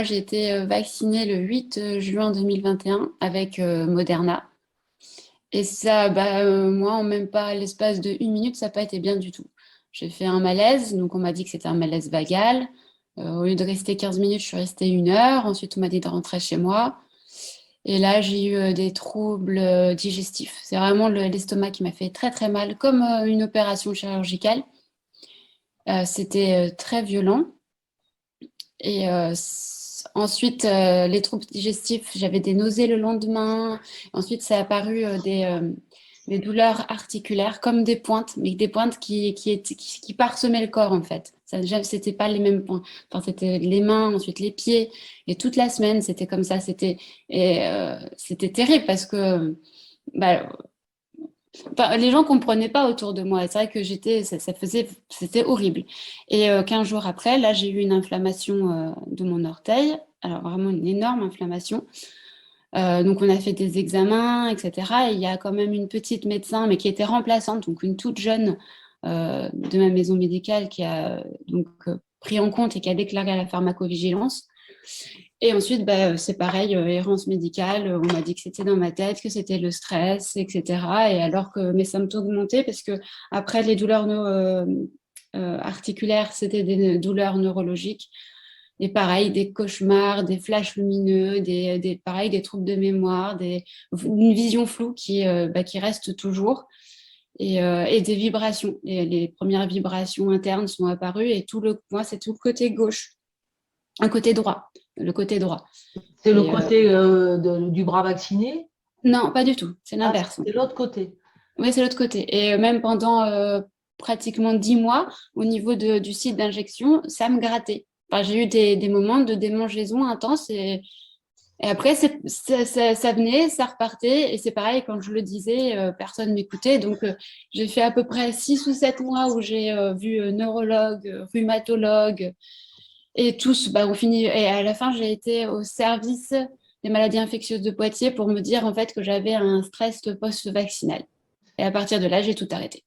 J'ai été vaccinée le 8 juin 2021 avec Moderna. Et ça, moi, en même pas l'espace de 1 minute, ça n'a pas été bien du tout. J'ai fait un malaise, donc on m'a dit que c'était un malaise vagal. Au lieu de rester 15 minutes, je suis restée 1 heure. Ensuite, on m'a dit de rentrer chez moi. Et là, j'ai eu des troubles digestifs. C'est vraiment l'estomac qui m'a fait très très mal, comme une opération chirurgicale. C'était très violent. Et ensuite, les troubles digestifs, j'avais des nausées le lendemain. Ensuite, ça a apparu des douleurs articulaires comme des pointes, mais des pointes qui parsemaient le corps en fait. Ça, c'était pas les mêmes points. Enfin, c'était les mains, ensuite les pieds. Et toute la semaine, c'était comme ça. C'était terrible parce que bah, enfin, les gens comprenaient pas autour de moi. C'est vrai que c'était horrible. Et 15 jours après, là, j'ai eu une inflammation de mon orteil. Alors vraiment une énorme inflammation. Donc on a fait des examens, etc. Et il y a quand même une petite médecin, mais qui était remplaçante, donc une toute jeune de ma maison médicale qui a donc pris en compte et qui a déclaré à la pharmacovigilance. Et ensuite, c'est pareil, errance médicale, on m'a dit que c'était dans ma tête, que c'était le stress, etc. Et alors que mes symptômes augmentaient, parce que après les douleurs articulaires, c'était des douleurs neurologiques. Et pareil, des cauchemars, des flashs lumineux, pareil, des troubles de mémoire, une vision floue qui reste toujours. Et des vibrations. Et les premières vibrations internes sont apparues et moi, c'est tout le côté gauche, un côté droit, le côté droit. C'est le Et côté du bras vacciné. non, pas du tout, c'est Ah, l'inverse. c'est l'autre côté. Oui, c'est l'autre côté. Et même pendant pratiquement 10 mois, au niveau du site d'injection, ça me grattait. Enfin, j'ai eu des moments de démangeaison intense et après, ça venait, ça repartait. Et c'est pareil, quand je le disais, personne m'écoutait. Donc, j'ai fait à peu près 6 ou 7 mois où j'ai vu neurologue, rhumatologue, et tous, ont fini. Et à la fin, j'ai été au service des maladies infectieuses de Poitiers pour me dire en fait que j'avais un stress post-vaccinal. Et à partir de là, j'ai tout arrêté.